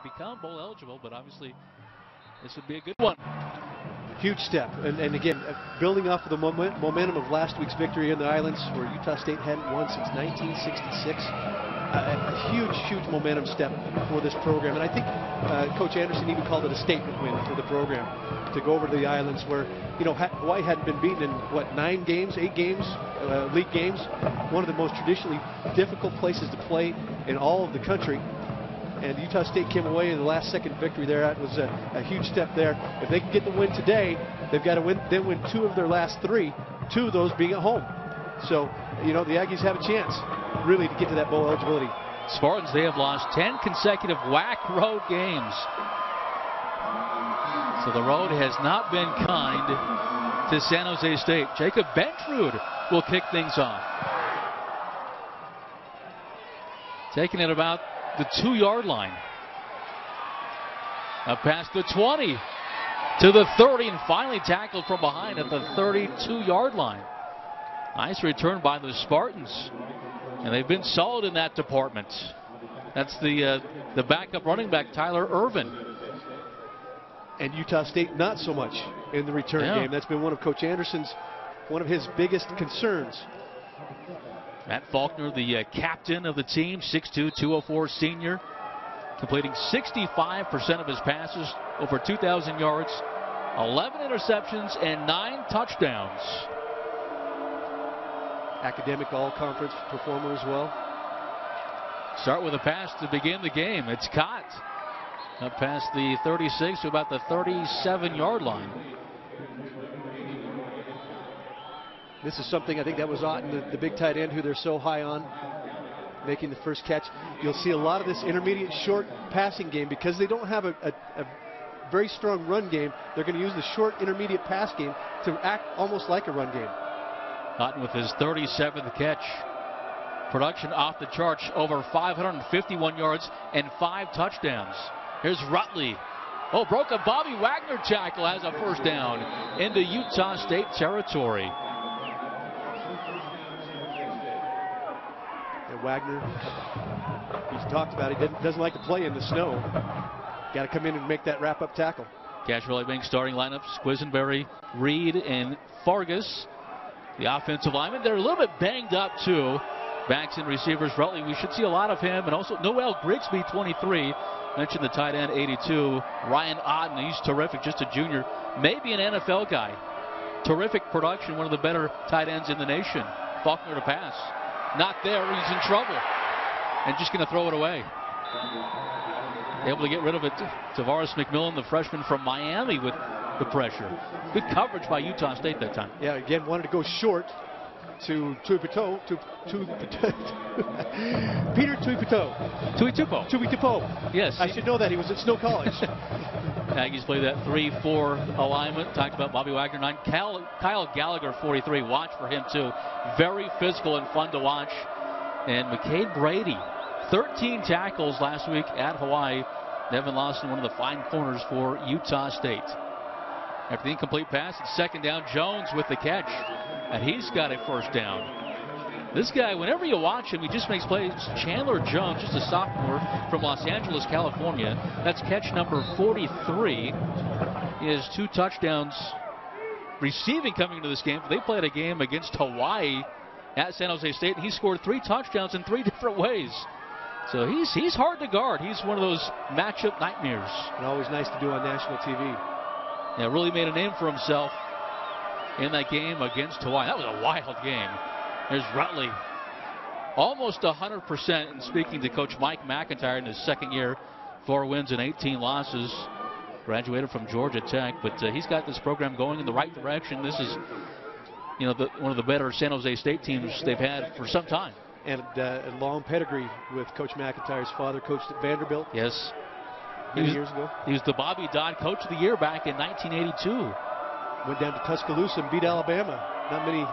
become bowl eligible, but obviously this would be a good one. Huge step, and again, building off of the momentum of last week's victory in the Islands, where Utah State hadn't won since 1966. A huge momentum step for this program, and I think Coach Anderson even called it a statement win for the program to go over to the Islands, where Hawaii hadn't been beaten in what, 8 games, league games, one of the most traditionally difficult places to play in all of the country. And Utah State came away in the last second victory there. That was a huge step there. If they can get the win today, they've got to win 2 of their last 3, 2 of those being at home. So, the Aggies have a chance, really, to get to that bowl eligibility. Spartans, they have lost 10 consecutive WAC road games. So the road has not been kind to San Jose State. Jacob Bentrud will kick things off. Taking it about the 2-yard line. Up past the 20 to the 30, and finally tackled from behind at the 32-yard line. Nice return by the Spartans, and they've been solid in that department. That's the backup running back, Tyler Irvin. And Utah State not so much in the return game. That's been one of Coach Anderson's, one of his biggest concerns. Matt Faulkner, the captain of the team, 6'2", 204 senior, completing 65% of his passes, over 2,000 yards, 11 interceptions, and 9 touchdowns. Academic all-conference performer as well. Start with a pass to begin the game. It's caught up past the 36 to about the 37-yard line. This is something, I think that was Otten, the big tight end who they're so high on, making the first catch. You'll see a lot of this intermediate short passing game because they don't have a very strong run game. They're going to use the short intermediate pass game to act almost like a run game. Otten with his 37th catch. Production off the charts, over 551 yards and 5 touchdowns. Here's Rutley. Oh, broke a Bobby Wagner tackle, has a first down into Utah State territory. And Wagner, he's talked about, he doesn't like to play in the snow. Got to come in and make that wrap-up tackle. Cash Valley Bank starting lineups: Quisenberry, Reed, and Fargus. The offensive linemen, they're a little bit banged up too. Backs and receivers, Rutley, we should see a lot of him. And also Noel Grigsby, 23. Mentioned the tight end, 82. Ryan Otten, he's terrific, just a junior. Maybe an NFL guy. Terrific production, one of the better tight ends in the nation. Faulkner to pass. Not there, he's in trouble. And just going to throw it away. Able to get rid of it. Tavares McMillan, the freshman from Miami, with the pressure. Good coverage by Utah State that time. Yeah, again, wanted to go short to Tuiputo. Peter Tuiputo. Tuiputo. Yes. I should know that. He was at Snow College. Aggies play that 3-4 alignment. Talked about Bobby Wagner, 9. Kyle Gallagher, 43. Watch for him, too. Very physical and fun to watch. And McCade Brady, 13 tackles last week at Hawaii. Devin Lawson, one of the fine corners for Utah State. After the incomplete pass, it's second down. Jones with the catch, and he's got a first down. This guy, whenever you watch him, he just makes plays. Chandler Jones, just a sophomore from Los Angeles, California. That's catch number 43. He has 2 touchdowns receiving coming into this game. They played a game against Hawaii at San Jose State, and he scored 3 touchdowns in 3 different ways. So he's hard to guard. He's one of those matchup nightmares. And always nice to do on national TV. Yeah, really made a name for himself in that game against Hawaii. That was a wild game. There's Rutley, almost 100%. And speaking to Coach Mike McIntyre in his second year, 4 wins and 18 losses. Graduated from Georgia Tech, but he's got this program going in the right direction. This is, one of the better San Jose State teams they've had for some time. And a long pedigree with Coach McIntyre's father, coached at Vanderbilt. Yes. Many years ago. He was the Bobby Dodd Coach of the Year back in 1982. Went down to Tuscaloosa and beat Alabama. Not many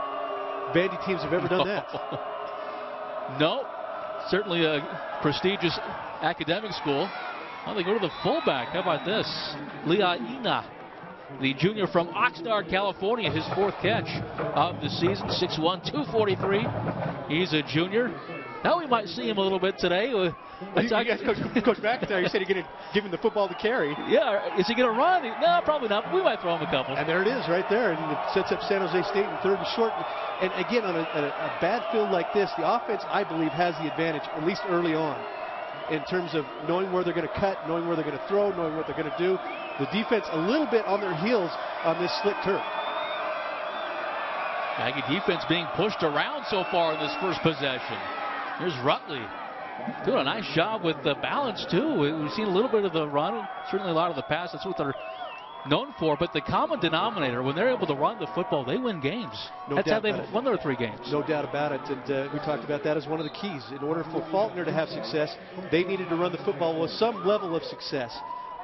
Vandy teams have ever done that. No. Certainly a prestigious academic school. Well, they go to the fullback. How about this? Liaina, the junior from Oxnard, California, his 4th catch of the season. 6'1", 243. He's a junior. Now we might see him a little bit today. You guys, Coach McIntyre, you said you're going to give him the football to carry. Yeah, is he going to run? No, probably not. We might throw him a couple. And there it is right there. And it sets up San Jose State in third and short. And again, on a bad field like this, the offense, I believe, has the advantage, at least early on, in terms of knowing where they're going to cut, knowing where they're going to throw, knowing what they're going to do. The defense a little bit on their heels on this slick turf. Aggie defense being pushed around so far in this first possession. Here's Rutley doing a nice job with the balance, too. We've seen a little bit of the run, certainly a lot of the pass. That's what they're known for. But the common denominator, when they're able to run the football, they win games. That's how they've won their 3 games. No doubt about it. And we talked about that as one of the keys. In order for Faulkner to have success, they needed to run the football with some level of success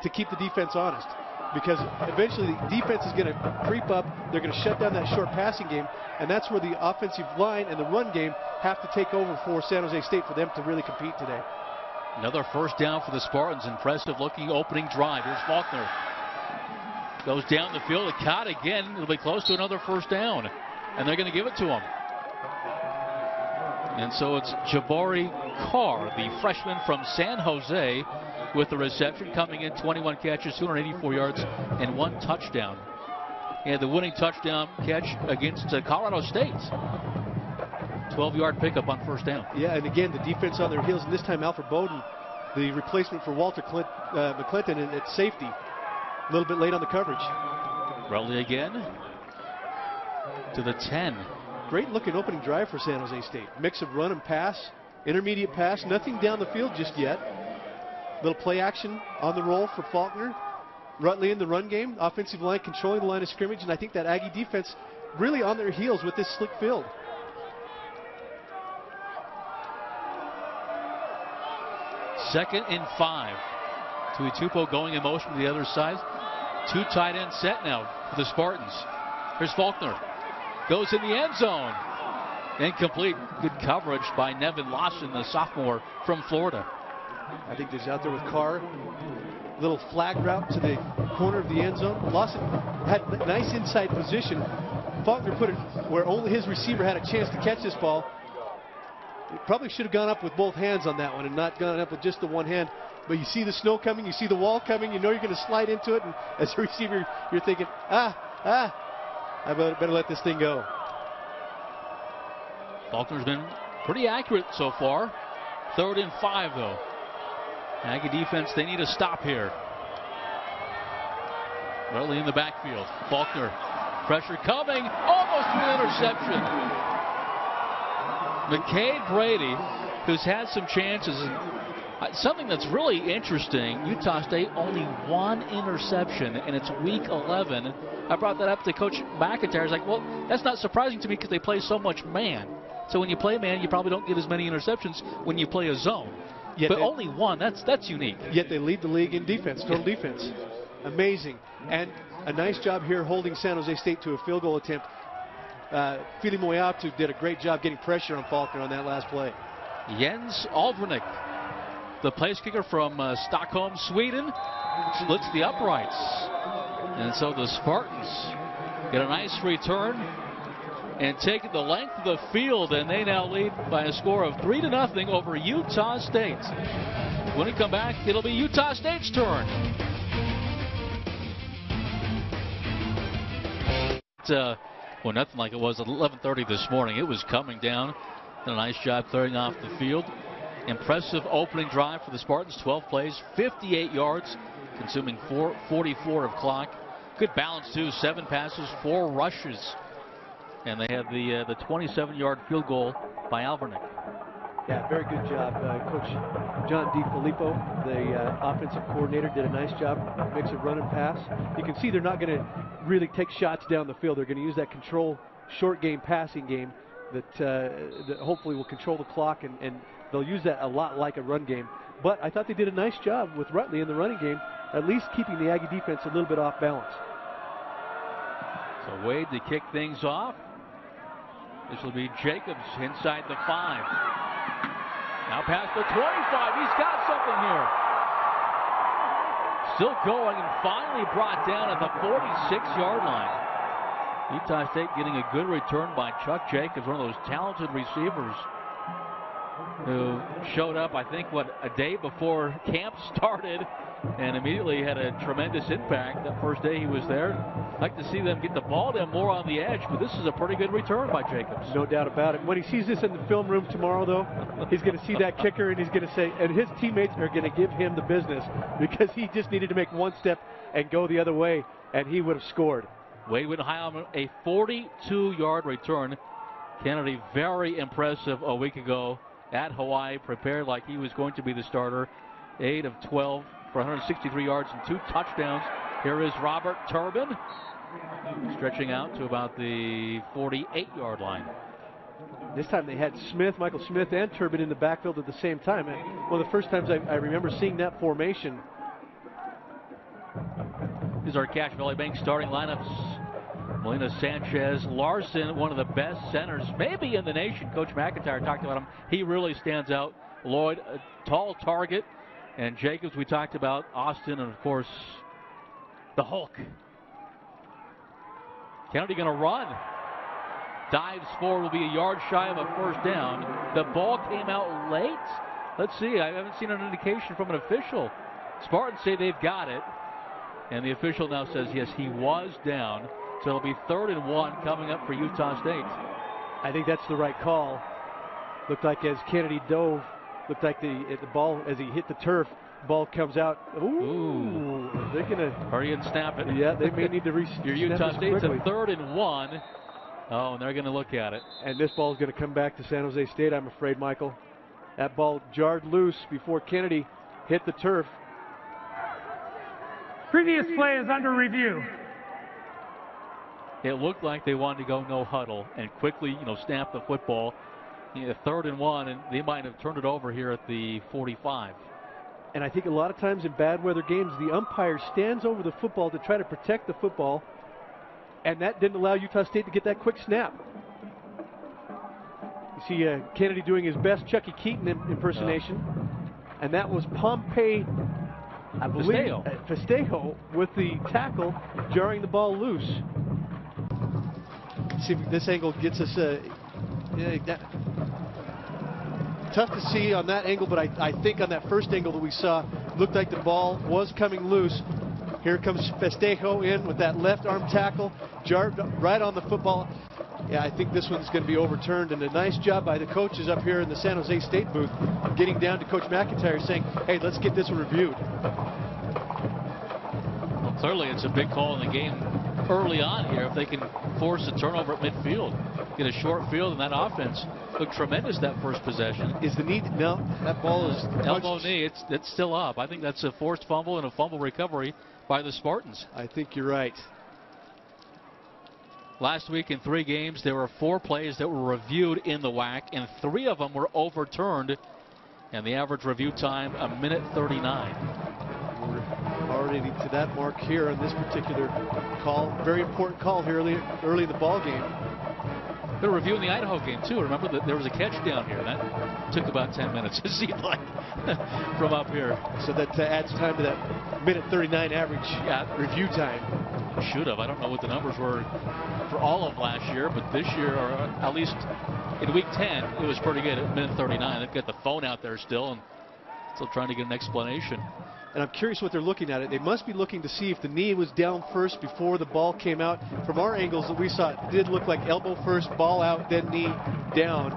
to keep the defense honest. Because eventually the defense is going to creep up. They're going to shut down that short passing game. And that's where the offensive line and the run game have to take over for San Jose State for them to really compete today. Another first down for the Spartans. Impressive looking opening drive. Here's Faulkner. Goes down the field. Caught again. It'll be close to another first down. And they're going to give it to him. And so it's Jabari Carr, the freshman from San Jose, with the reception, coming in 21 catches, 284 yards, and 1 touchdown. And the winning touchdown catch against Colorado State. 12-yard pickup on first down. Yeah, and again, the defense on their heels, and this time Alfred Bowden, the replacement for Walter McClinton at safety. A little bit late on the coverage. Rutley again to the 10. Great looking opening drive for San Jose State. Mix of run and pass, intermediate pass, nothing down the field just yet. Little play action on the roll for Faulkner. Rutley in the run game. Offensive line controlling the line of scrimmage. And I think that Aggie defense really on their heels with this slick field. Second and 5. Tuitupo going in motion to the other side. 2 tight end set now for the Spartans. Here's Faulkner. Goes in the end zone. Incomplete. Good coverage by Nevin Lawson, the sophomore from Florida. I think he's out there with Carr. Little flag route to the corner of the end zone. Lawson had a nice inside position. Faulkner put it where only his receiver had a chance to catch this ball. He probably should have gone up with both hands on that one and not gone up with just the one hand. But you see the snow coming, you see the wall coming, you know you're going to slide into it. And as a receiver, you're thinking, I better let this thing go. Faulkner's been pretty accurate so far. 3rd and 5, though. Aggie defense, they need a stop here. Early in the backfield. Faulkner, pressure coming, almost an interception. McCade Brady, who's had some chances. Something that's really interesting, Utah State only 1 interception, and it's week 11. I brought that up to Coach McIntyre. He's like, well, that's not surprising to me because they play so much man. So when you play man, you probably don't get as many interceptions when you play a zone. But only 1, that's unique. Yet they lead the league in defense, total defense. Amazing. And a nice job here holding San Jose State to a field goal attempt. Fili Moiatu did a great job getting pressure on Faulkner on that last play. Jens Alvernick, the place kicker from Stockholm, Sweden, splits the uprights. And so the Spartans get a nice return and take the length of the field, and they now lead by a score of 3-0 over Utah State. When we come back, it'll be Utah State's turn. Well, nothing like it was at 11:30 this morning. It was coming down. Did a nice job clearing off the field. Impressive opening drive for the Spartans. 12 plays, 58 yards, consuming 44 of clock. Good balance, too. 7 passes, 4 rushes. And they had the 27-yard field goal by Alvernick. Yeah, very good job. Coach John DiFilippo, the offensive coordinator, did a nice job. Mix of run and pass. You can see they're not going to really take shots down the field. They're going to use that control short game passing game that hopefully will control the clock, and they'll use that a lot like a run game. But I thought they did a nice job with Rutley in the running game, at least keeping the Aggie defense a little bit off balance. So Wade to kick things off. This will be Jacobs inside the 5. Now past the 25. He's got something here. Still going and finally brought down at the 46-yard line. Utah State getting a good return by Chuck Jacobs, one of those talented receivers. who showed up, I think, a day before camp started, and immediately had a tremendous impact that first day he was there. I'd like to see them get the ball to him more on the edge, but this is a pretty good return by Jacobs. No doubt about it. When he sees this in the film room tomorrow, though, he's going to see that kicker, and he's going to say, and his teammates are going to give him the business, because he just needed to make one step and go the other way, and he would have scored. Wade went high on a 42-yard return. Kennedy, very impressive a week ago at Hawaii, prepared like he was going to be the starter. 8 of 12 for 163 yards and 2 touchdowns. Here is Robert Turbin, stretching out to about the 48-yard line. This time they had Michael Smith and Turbin in the backfield at the same time. And one of the first times I remember seeing that formation. These are Cache Valley Bank starting lineups. Molina, Sanchez, Larson, one of the best centers maybe in the nation. Coach McIntyre talked about him. He really stands out. Lloyd, a tall target. And Jacobs, we talked about. Austin, and of course, the Hulk. Kennedy going to run. Dives forward, will be a yard shy of a first down. The ball came out late. Let's see. I haven't seen an indication from an official. Spartans say they've got it. And the official now says, yes, he was down. So it'll be 3rd and 1 coming up for Utah State. I think that's the right call. Looked like as Kennedy dove, looked like the ball, as he hit the turf, ball comes out. Ooh. They're going to hurry and snap it. Yeah, they may need to Your Utah State's a 3rd and 1. Oh, and they're going to look at it. And this ball is going to come back to San Jose State, I'm afraid, Michael. That ball jarred loose before Kennedy hit the turf. Previous play is under review. It looked like they wanted to go no huddle and quickly, snap the football. 3rd and 1, and they might have turned it over here at the 45. And I think a lot of times in bad weather games, the umpire stands over the football to try to protect the football, and that didn't allow Utah State to get that quick snap. You see Kennedy doing his best Chucky Keaton impersonation, and that was Pompey, I believe, Festejo with the tackle, jarring the ball loose. See if this angle gets us tough to see on that angle, but I think on that first angle that we saw, looked like the ball was coming loose. Here comes Festejo in with that left arm tackle, jarred right on the football. Yeah, I think this one's going to be overturned, and a nice job by the coaches up here in the San Jose State booth, getting down to Coach McIntyre saying, hey, let's get this one reviewed. Well, clearly it's a big call in the game early on here if they can force a turnover at midfield. Get a short field, and that offense looked tremendous that first possession. Is the knee? No, that ball is elbow knee. It's still up. I think that's a forced fumble and a fumble recovery by the Spartans. I think you're right. Last week in 3 games, there were 4 plays that were reviewed in the WAC, and 3 of them were overturned, and the average review time, 1:39. We're already to that mark here on this particular call. Very important call here early in the ball game. They're reviewing the Idaho game, too. Remember that there was a catch down here. That took about 10 minutes, it seemed like, from up here. So that adds time to that 1:39 average review time. Should have. I don't know what the numbers were for all of last year, but this year, or at least in week 10, it was pretty good at 1:39. They've got the phone out there still and still trying to get an explanation. And I'm curious what they're looking at. They must be looking to see if the knee was down first before the ball came out. From our angles that we saw, it did look like elbow first, ball out, then knee down.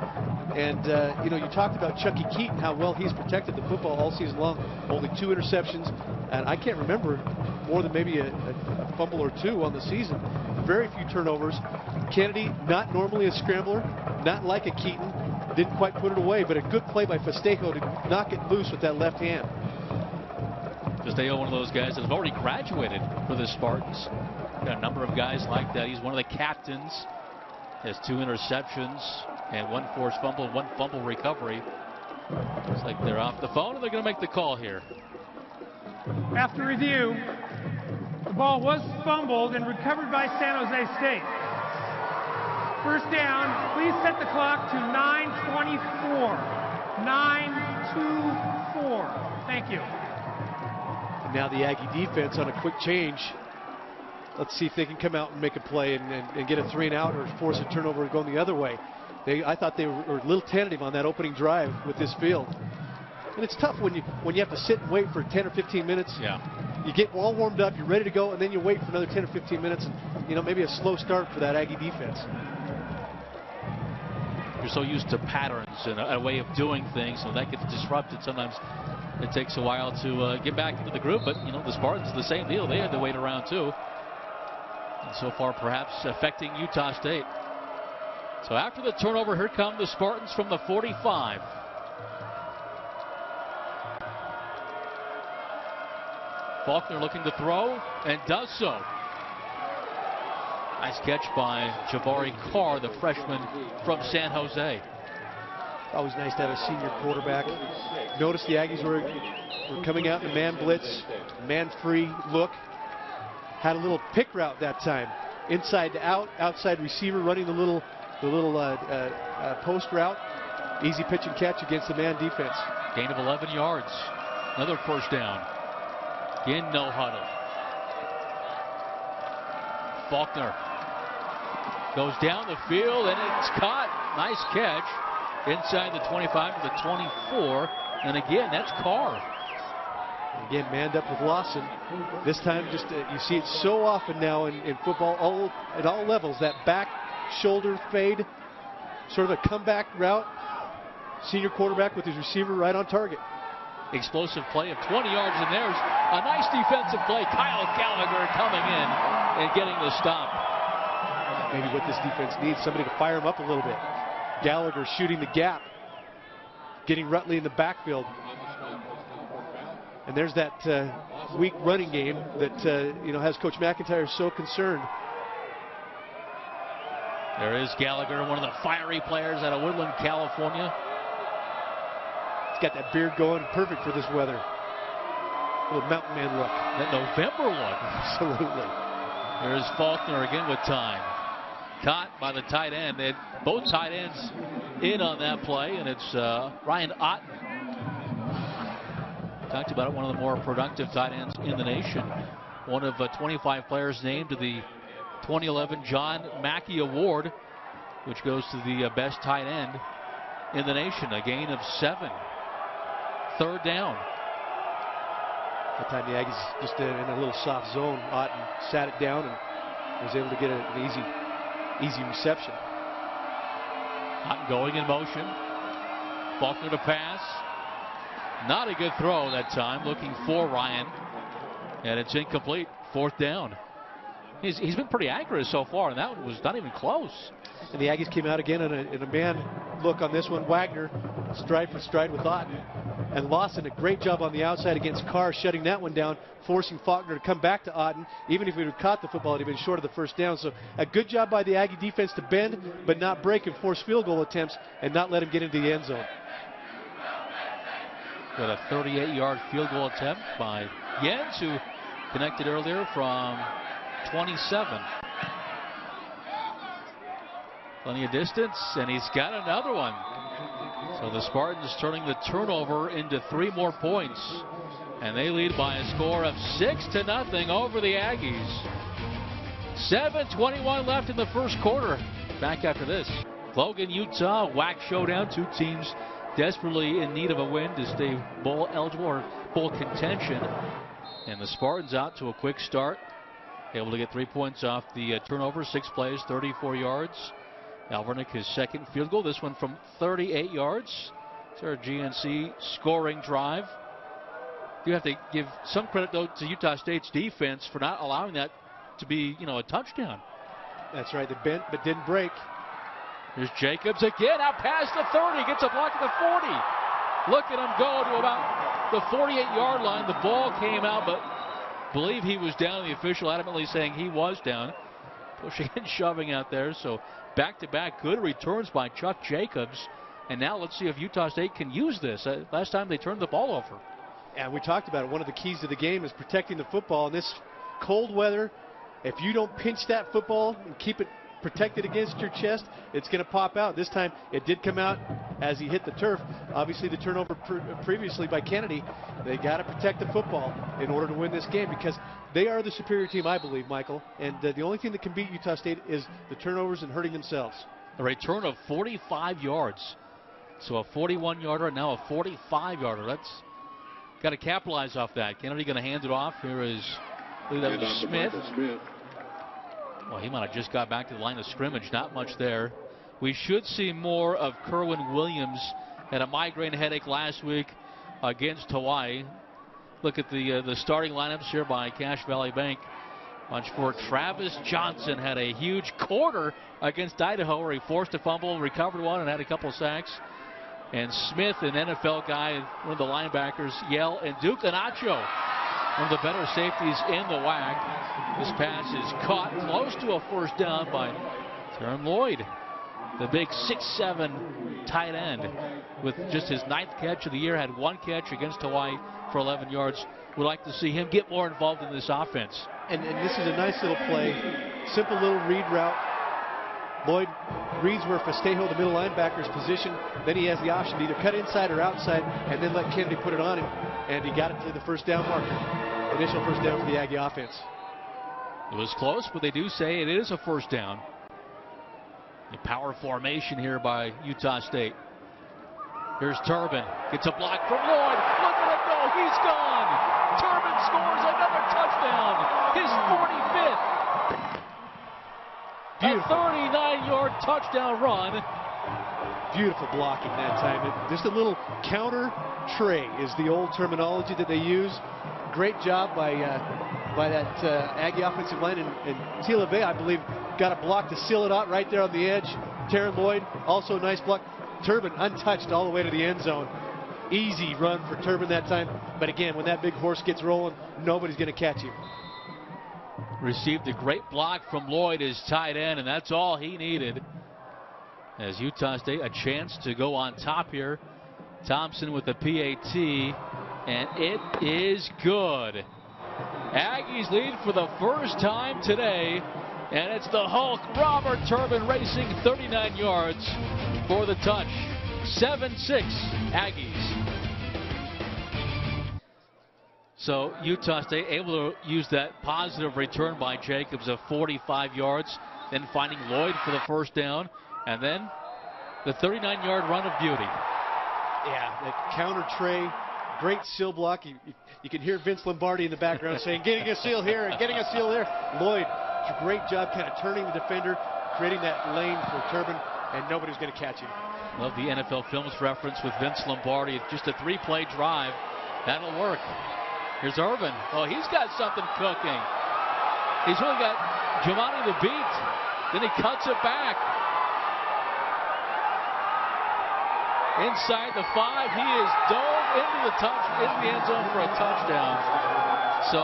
And, you talked about Chucky Keaton, how well he's protected the football all season long. Only 2 interceptions. And I can't remember more than maybe a fumble or 2 on the season. Very few turnovers. Kennedy, not normally a scrambler, not like a Keaton. Didn't quite put it away, but a good play by Festejo to knock it loose with that left hand. Festejo, one of those guys that have already graduated for the Spartans. Got a number of guys like that. He's one of the captains. Has 2 interceptions and 1 forced fumble and 1 fumble recovery. Looks like they're off the phone, and they're going to make the call here. After review, the ball was fumbled and recovered by San Jose State. First down. Please set the clock to 9:24. 9:24. Thank you. Now the Aggie defense on a quick change. Let's see if they can come out and make a play and get a 3 and out or force a turnover going the other way. I thought they were a little tentative on that opening drive with this field. And it's tough when you have to sit and wait for 10 or 15 minutes. Yeah. You get all warmed up, you're ready to go, and then you wait for another 10 or 15 minutes, and maybe a slow start for that Aggie defense. You're so used to patterns and a way of doing things, so that gets disrupted. Sometimes it takes a while to get back into the group, but the Spartans, the same deal. They had to wait around too. And so far, perhaps affecting Utah State. So after the turnover, here come the Spartans from the 45. Faulkner looking to throw and does so. Nice catch by Jabari Carr, the freshman from San Jose. Always nice to have a senior quarterback. Notice the Aggies were coming out in a man blitz, man free look. Had a little pick route that time. Inside to outside receiver running the little post route. Easy pitch and catch against the man defense. Gain of 11 yards. Another first down. Again, no huddle. Faulkner goes down the field and it's caught. Nice catch inside the 25 to the 24. And again, that's Carr. Again, manned up with Lawson. This time, just you see it so often now in football, at all levels. That back shoulder fade, sort of a comeback route. Senior quarterback with his receiver right on target. Explosive play of 20 yards, and there's a nice defensive play. Kyle Gallagher coming in and getting the stop. Maybe what this defense needs, somebody to fire him up a little bit. Gallagher shooting the gap, getting Rutley in the backfield. And there's that weak running game that has Coach McIntyre so concerned. There is Gallagher, one of the fiery players out of Woodland, California. Got that beard going, perfect for this weather. A little mountain man look. That November look. Absolutely. There's Faulkner again with time. Caught by the tight end. They had both tight ends in on that play, and it's Ryan Otten. Talked about it, one of the more productive tight ends in the nation. One of 25 players named to the 2011 John Mackey Award, which goes to the best tight end in the nation. A gain of 7. Third down. That time the Aggies just in a little soft zone. Otten sat it down and was able to get an easy reception. Otten going in motion. Faulkner to pass. Not a good throw that time. Looking for Ryan. And it's incomplete. Fourth down. He's been pretty accurate so far, and that one was not even close. And the Aggies came out again in a man look on this one. Wagner stride for stride with Otten. And Lawson, a great job on the outside against Carr, shutting that one down, forcing Faulkner to come back to Otten. Even if he would have caught the football, he'd have been short of the first down. So a good job by the Aggie defense to bend, but not break and force field goal attempts and not let him get into the end zone. Got a 38-yard field goal attempt by Jens, who connected earlier from 27. Plenty of distance, and he's got another one. So the Spartans turning the turnover into 3 more points. And they lead by a score of 6-0 over the Aggies. 7:21 left in the first quarter. Back after this. Logan, Utah, WAC showdown. Two teams desperately in need of a win to stay bowl eligible or bowl contention. And the Spartans out to a quick start. Able to get 3 points off the turnover. 6 plays, 34 yards. Alvernick, his second field goal. This one from 38 yards. It's our GNC scoring drive. You have to give some credit, though, to Utah State's defense for not allowing that to be, a touchdown. That's right. They bent but didn't break. Here's Jacobs again, out past the 30, gets a block at the 40. Look at him go to about the 48-yard line. The ball came out, but believe he was down. The official adamantly saying he was down. Pushing and shoving out there. So back-to-back good returns by Chuck Jacobs. And now let's see if Utah State can use this. Last time they turned the ball over. And we talked about it. One of the keys to the game is protecting the football. In this cold weather, if you don't pinch that football and keep it protected against your chest, it's going to pop out. This time it did come out as he hit the turf. Obviously the turnover previously by Kennedy. They got to protect the football in order to win this game because they are the superior team, I believe, Michael. And the only thing that can beat Utah State is the turnovers and hurting themselves. a return of 45 yards. So a 41-yarder and now a 45-yarder. That's got to capitalize off that. Kennedy going to hand it off. Here is, I believe that was Smith. Well, he might have just got back to the line of scrimmage. Not much there. We should see more of Kerwin Williams. Had a migraine headache last week against Hawaii. Look at the starting lineups here by Cache Valley Bank. Bunch for Travis Johnson had a huge quarter against Idaho where he forced a fumble, recovered one, and had a couple sacks. And Smith, an NFL guy, one of the linebackers, Yale, and Duke Anacho, one of the better safeties in the WAC. This pass is caught close to a first down by Terran Lloyd, the big 6'7" tight end, with just his 9th catch of the year. Had 1 catch against Hawaii for 11 yards. Would like to see him get more involved in this offense. And this is a nice little play. Simple little read route. Lloyd reads where Festejo, the middle linebacker's position. Then he has the option to either cut inside or outside and then let Kennedy put it on him. And he got it to the first down marker. Initial first down for the Aggie offense. It was close, but they do say it is a first down. A power formation here by Utah State. Here's Turbin. Gets a block from Lloyd. Look at it go. He's gone. Turbin scores another touchdown. His 45th. Beautiful. A 39-yard touchdown run. Beautiful blocking that time. Just a little counter tray is the old terminology that they use. Great job by that Aggie offensive line. And Tilave, I believe, got a block to seal it out right there on the edge. Terran Lloyd, also a nice block. Turbin untouched all the way to the end zone. Easy run for Turbin that time. But again, when that big horse gets rolling, nobody's going to catch him. Received a great block from Lloyd, his tight end, and that's all he needed. As Utah State a chance to go on top here. Thompson with the PAT, and it is good. Aggies lead for the first time today, and it's the Hulk, Robert Turbin, racing 39 yards for the touch. 7-6 Aggies. So Utah State able to use that positive return by Jacobs of 45 yards, then finding Lloyd for the first down, and then the 39-yard run of beauty. Yeah, the counter tray, great seal block. You can hear Vince Lombardi in the background saying, getting a seal here and getting a seal there. Lloyd, great job kind of turning the defender, creating that lane for Turbin, and nobody's going to catch him. Love the NFL Films reference with Vince Lombardi. Just a 3-play drive. That'll work. Here's Irvin. Oh, he's got something cooking. He's really got Giovanni the beat. Then he cuts it back. Inside the 5, he is dove into the end zone for a touchdown. So,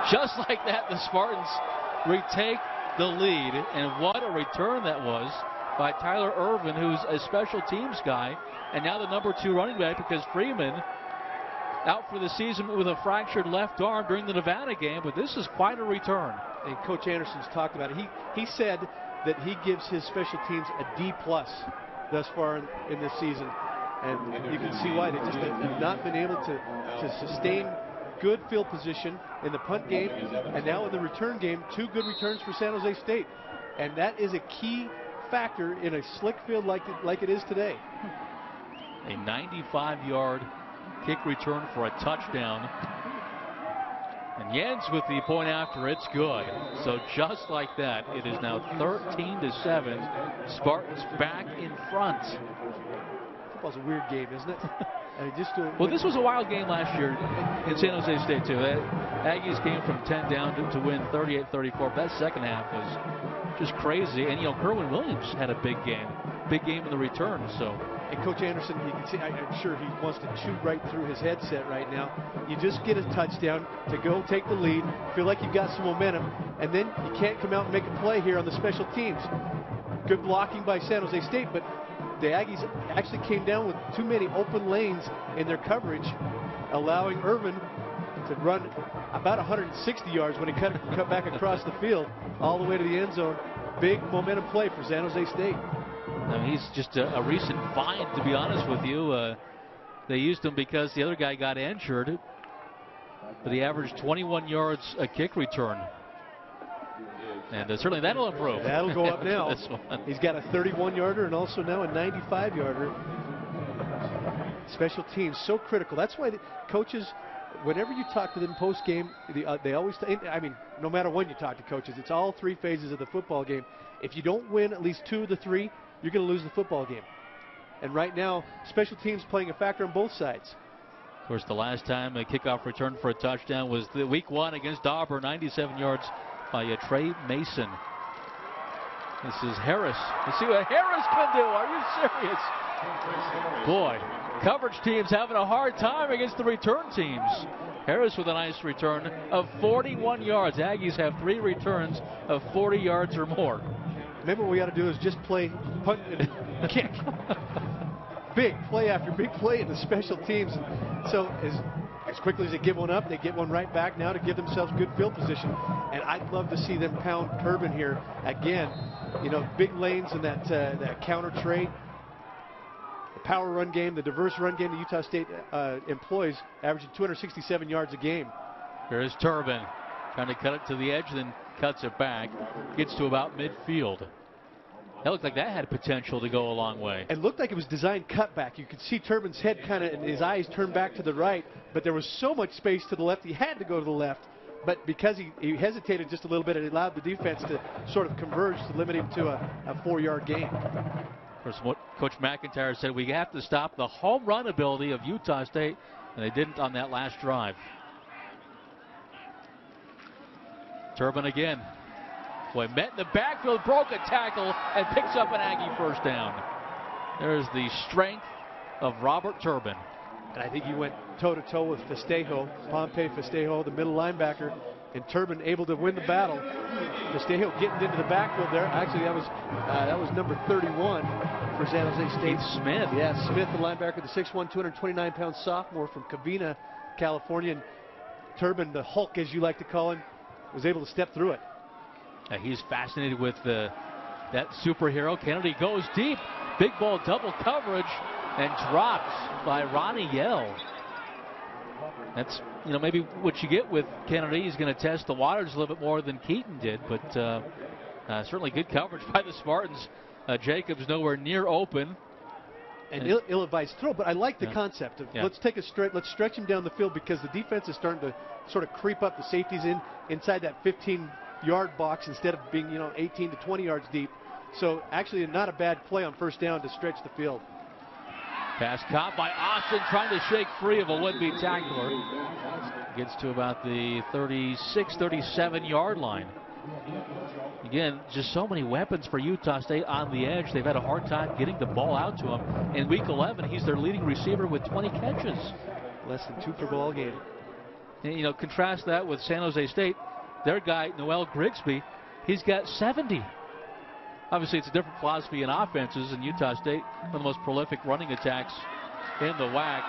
just like that, the Spartans retake the lead. And what a return that was by Tyler Irvin, who's a special teams guy, and now the number 2 running back, because Freeman out for the season with a fractured left arm during the Nevada game, but this is quite a return. And Coach Anderson's talked about it. He said that he gives his special teams a D+ thus far in this season, and you can see why. They just have not been able to sustain good field position in the punt game, and now in the return game, 2 good returns for San Jose State, and that is a key factor in a slick field like it is today. A 95-yard kick return for a touchdown. And Jens with the point after, it's good. So just like that, it is now 13-7. Spartans back in front. Football's a weird game, isn't it? Well, this was a wild game last year in San Jose State, too. Aggies came from 10 down to win 38-34. That second half was just crazy. And, Kerwin Williams had a big game. Big game in the return, so. And Coach Anderson, you can see, I'm sure he wants to shoot right through his headset right now. You just get a touchdown to go take the lead, feel like you've got some momentum, and then you can't come out and make a play here on the special teams. Good blocking by San Jose State, but the Aggies actually came down with too many open lanes in their coverage, allowing Irvin to run about 160 yards when he cut back across the field all the way to the end zone. Big momentum play for San Jose State. I mean, he's just a recent find, to be honest with you. They used him because the other guy got injured, but he averaged 21 yards a kick return. And certainly that'll improve. That'll go up now. This one. He's got a 31-yarder and also now a 95-yarder. Special teams, so critical. That's why the coaches, whenever you talk to them post-game, they always, I mean, no matter when you talk to coaches, it's all three phases of the football game. If you don't win at least 2 of the 3, you're going to lose the football game. And right now, special teams playing a factor on both sides. Of course, the last time a kickoff return for a touchdown was the week 1 against Auburn, 97 yards by Trey Mason. This is Harris. Let's see what Harris can do. Are you serious? Boy, coverage teams having a hard time against the return teams. Harris with a nice return of 41 yards. Aggies have 3 returns of 40 yards or more. Maybe what we got to do is just play punt and kick. Big play after big play in the special teams. So as quickly as they give one up, they get one right back now to give themselves good field position. And I'd love to see them pound Turbin here again. You know, big lanes in that counter trade. The power run game, the diverse run game that Utah State employs, averaging 267 yards a game. Here's Turbin trying to cut it to the edge, then cuts it back. Gets to about midfield. That looked like that had potential to go a long way. It looked like it was designed cutback. You could see Turbin's head kind of, and his eyes turned back to the right, but there was so much space to the left, he had to go to the left. But because he hesitated just a little bit, it allowed the defense to sort of converge to limit him to a 4-yard gain. Of course, what Coach McIntyre said, we have to stop the home run ability of Utah State, and they didn't on that last drive. Turbin again. Boy, met in the backfield, broke a tackle, and picks up an Aggie first down. There's the strength of Robert Turbin. And I think he went toe-to-toe with Festejo, Pompey Festejo, the middle linebacker, and Turbin able to win the battle. Festejo getting into the backfield there. Actually, that was number 31 for San Jose State. Keith Smith. Yeah, Smith, the linebacker, the 6'1", 229-pound sophomore from Covina, California. And Turbin, the Hulk, as you like to call him, was able to step through it. He's fascinated with that superhero. Kennedy goes deep. Big ball double coverage and dropped by Ronnie Yell. That's, you know, maybe what you get with Kennedy. He's going to test the waters a little bit more than Keaton did, but certainly good coverage by the Spartans. Jacobs nowhere near open. And ill-advised throw, but I like the concept of let's take a stretch. Let's stretch him down the field because the defense is starting to sort of creep up. The safeties inside that 15-yard box instead of being 18 to 20 yards deep. So actually not a bad play on first down to stretch the field. Pass caught by Austin, trying to shake free of a would-be tackler. Gets to about the 36, 37-yard line. Again, just so many weapons for Utah State on the edge. They've had a hard time getting the ball out to him. In week 11, he's their leading receiver with 20 catches. Less than 2 per ball game. And, contrast that with San Jose State. Their guy, Noel Grigsby, he's got 70. Obviously, it's a different philosophy in offenses, and Utah State, one of the most prolific running attacks in the WAC.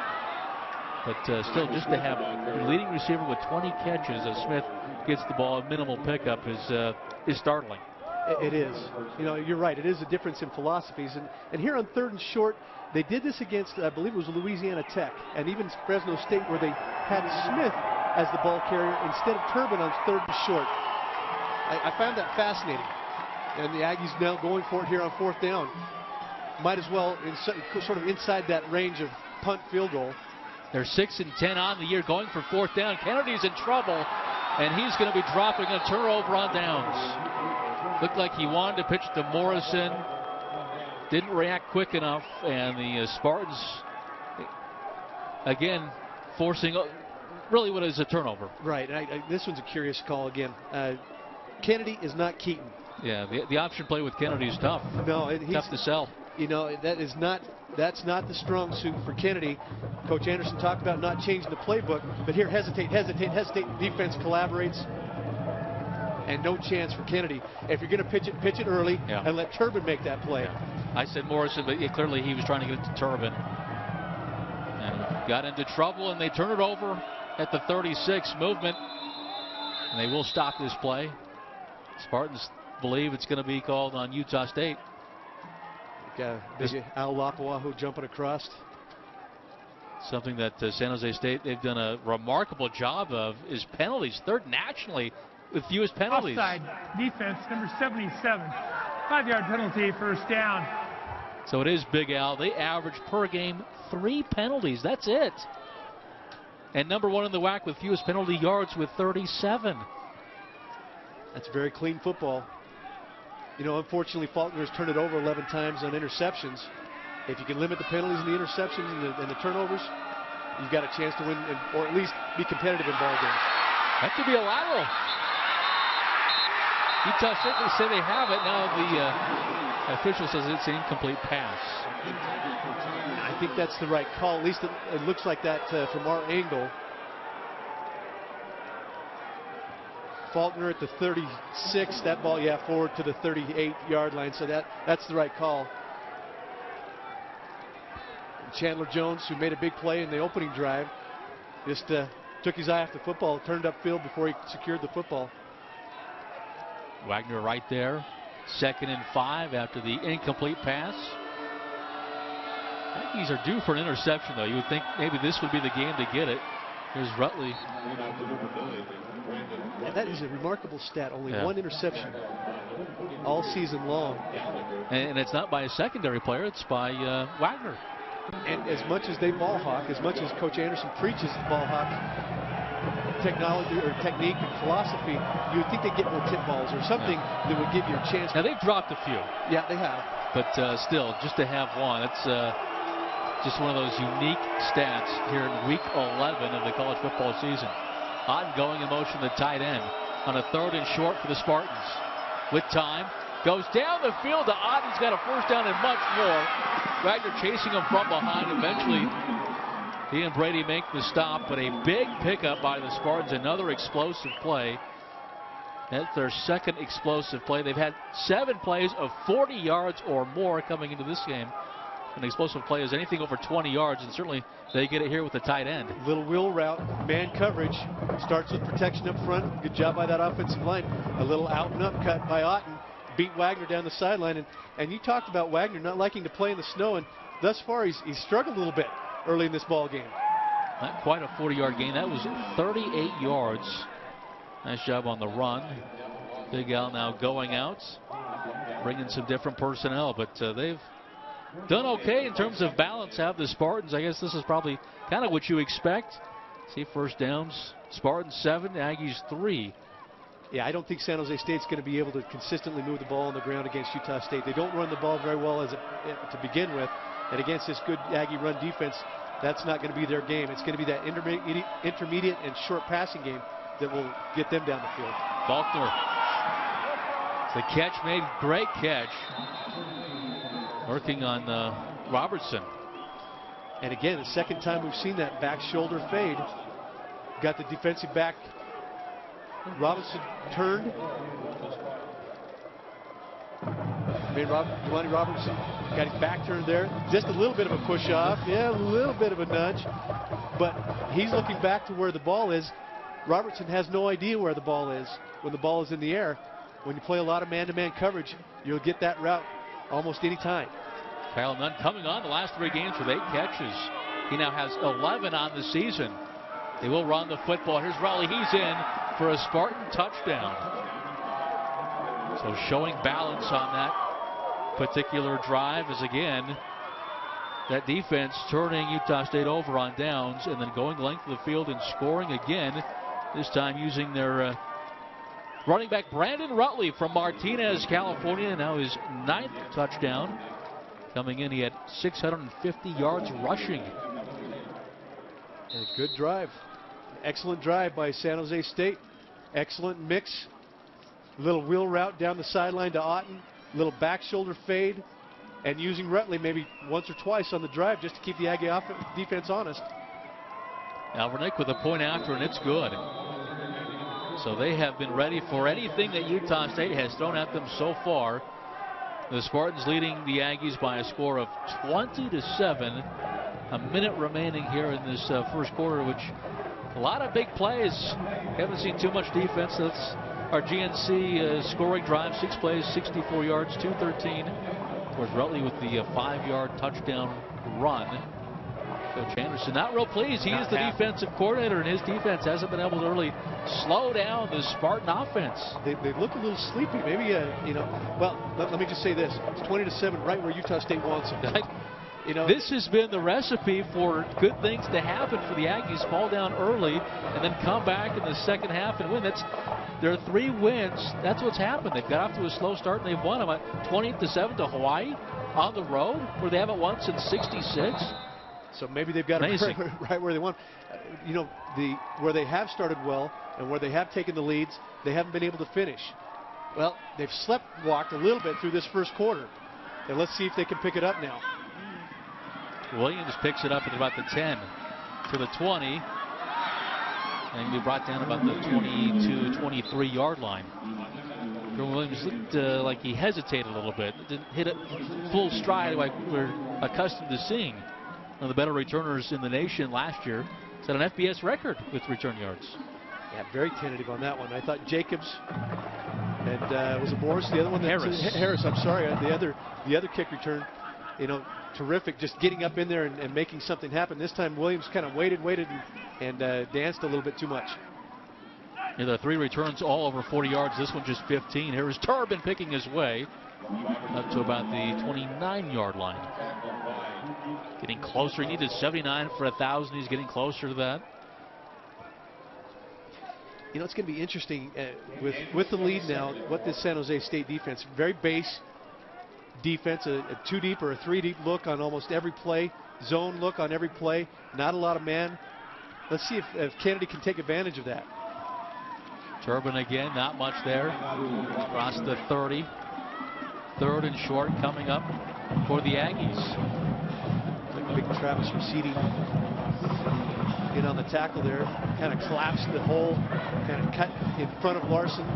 But still, just to have your leading receiver with 20 catches as Smith gets the ball, a minimal pickup is startling. It is. You're right. It is a difference in philosophies. And here on 3rd and short, they did this against, I believe it was Louisiana Tech, and even Fresno State, where they had Smith as the ball carrier instead of Turbin on 3rd and short. I found that fascinating. And the Aggies now going for it here on 4th down. Might as well sort of inside that range of punt field goal. They're 6 and 10 on the year, going for 4th down. Kennedy's in trouble, and he's going to be dropping a turnover on downs. Looked like he wanted to pitch to Morrison. Didn't react quick enough, and the Spartans, again, forcing really what is a turnover. Right. This one's a curious call again. Kennedy is not Keaton. Yeah, the option play with Kennedy is tough. No, tough to sell. That's not the strong suit for Kennedy. Coach Anderson talked about not changing the playbook, but here hesitate. Defense collaborates, and no chance for Kennedy. If you're going to pitch it early and let Turbin make that play. Yeah. I said Morrison, but clearly he was trying to get it to Turbin. And got into trouble, and they turn it over at the 36 movement, and they will stop this play. Spartans believe it's going to be called on Utah State. Big Al Lapuahu jumping across. Something that San Jose State, they've done a remarkable job of is penalties. 3rd nationally with fewest penalties. Offside defense, number 77. 5-yard penalty, first down. So it is Big Al. They average per game 3 penalties. That's it. And number 1 in the WAC with fewest penalty yards with 37. That's very clean football. You know, unfortunately, Faulkner's turned it over 11 times on interceptions. If you can limit the penalties and the interceptions and the turnovers, you've got a chance to win, or at least be competitive in ball games. That could be a lateral. Utah State, they say they have it. Now the official says it's an incomplete pass. I think that's the right call. At least it looks like that from our angle. Faulkner at the 36. That ball, forward to the 38-yard line. So that's the right call. Chandler Jones, who made a big play in the opening drive, just took his eye off the football, turned upfield before he secured the football. Wagner right there. 2nd and 5 after the incomplete pass. Aggies are due for an interception, though. You would think maybe this would be the game to get it. Here's Rutley. And that is a remarkable stat. Only 1 interception all season long. And it's not by a secondary player. It's by Wagner. And as much as they ball hawk, as much as Coach Anderson preaches ball hawk technology or technique and philosophy, you would think they'd get more tip balls or something that would give you a chance. Now, they've dropped a few. Yeah, they have. But still, just to have one, it's just one of those unique stats here in week 11 of the college football season. Otten going in motion, the tight end, on a 3rd and short for the Spartans. With time, goes down the field to Otten's got a first down and much more. Wagner chasing him from behind. Eventually, he and Brady make the stop, but a big pickup by the Spartans. Another explosive play. That's their 2nd explosive play. They've had 7 plays of 40 yards or more coming into this game. An explosive play is anything over 20 yards, and certainly they get it here with the tight end. Little wheel route, man coverage. Starts with protection up front. Good job by that offensive line. A little out and up cut by Otten. Beat Wagner down the sideline. And you talked about Wagner not liking to play in the snow, and thus far he's struggled a little bit early in this ball game. Not quite a 40-yard gain. That was 38 yards. Nice job on the run. Big Al now going out, bringing some different personnel, but they've done okay in terms of balance, have the Spartans. I guess this is probably kind of what you expect. See, first downs, Spartans 7, Aggies 3. Yeah, I don't think San Jose State's going to be able to consistently move the ball on the ground against Utah State. They don't run the ball very well to begin with, and against this good Aggie run defense, that's not going to be their game. It's going to be that intermediate and short passing game that will get them down the field. Faulkner. The catch made, great catch. Working on Robertson. And again, the 2nd time we've seen that back shoulder fade. Got the defensive back. Robinson turned. Jelani Robertson got his back turned there. Just a little bit of a push off. Yeah, a little bit of a nudge. But he's looking back to where the ball is. Robertson has no idea where the ball is when the ball is in the air. When you play a lot of man-to-man coverage, you'll get that route almost any time. Kyle Nunn coming on the last 3 games with 8 catches. He now has 11 on the season. They will run the football. Here's Raleigh. He's in for a Spartan touchdown. So showing balance on that particular drive is, again, that defense turning Utah State over on downs and then going the length of the field and scoring again, this time using their running back Brandon Rutley from Martinez, California. Now his 9th touchdown. Coming in, he had 650 yards rushing. And a good drive. Excellent drive by San Jose State. Excellent mix. Little wheel route down the sideline to Otten. Little back shoulder fade. And using Rutley maybe once or twice on the drive just to keep the Aggie defense honest. Alvernick with a point after, and it's good. So they have been ready for anything that Utah State has thrown at them so far. The Spartans leading the Aggies by a score of 20-7. A minute remaining here in this first quarter, which a lot of big plays. Haven't seen too much defense. That's our GNC scoring drive. 6 plays, 64 yards, 213. Of course, Rutley with the 5-yard touchdown run. Coach Anderson not real pleased. He is the defensive coordinator, and his defense hasn't been able to really slow down the Spartan offense. They look a little sleepy. Maybe, well, let me just say this. It's 20-7, right where Utah State wants them. This has been the recipe for good things to happen for the Aggies. Fall down early and then come back in the second half and win. There are 3 wins. That's what's happened. They've got off to a slow start and they've won them 20-7 to Hawaii on the road, where they haven't won since '66. So maybe they've got it right where they want. Where they have started well and where they have taken the leads, they haven't been able to finish. Well, they've walked a little bit through this first quarter. And let's see if they can pick it up now. Williams picks it up at about the 10 to the 20. And be brought down about the 22-23 yard line. Williams looked like he hesitated a little bit. Didn't hit it full stride like we're accustomed to seeing. One of the better returners in the nation last year. Set an FBS record with return yards. Yeah, very tentative on that one. I thought Jacobs and was it Morris? The other one? Harris. I'm sorry. The other kick return. Terrific. Just getting up in there and making something happen. This time Williams kind of waited and danced a little bit too much. There are 3 returns all over 40 yards. This one just 15. Here is Turbin picking his way up to about the 29-yard line. Getting closer. He needed 79 for 1,000. He's getting closer to that. It's going to be interesting with the lead now. What this San Jose State defense, very base defense, a 2 deep or a 3 deep look on almost every play, zone look on every play. Not a lot of man. Let's see if Kennedy can take advantage of that. Turbin again, not much there. Across the 30. 3rd and short coming up for the Aggies. Big Travis receding in on the tackle there. Kind of collapsed the hole. Kind of cut in front of Larson.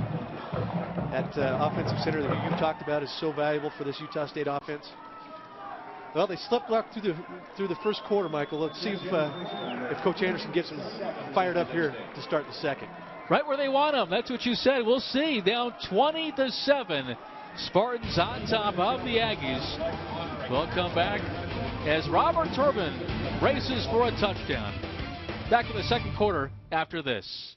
That offensive center that you talked about is so valuable for this Utah State offense. Well, they slept through the first quarter, Michael. Let's see if Coach Anderson gets them fired up here to start the second. Right where they want them. That's what you said. We'll see. Down 20-7. Spartans on top of the Aggies. We'll come back as Robert Turbin races for a touchdown. Back in the second quarter after this.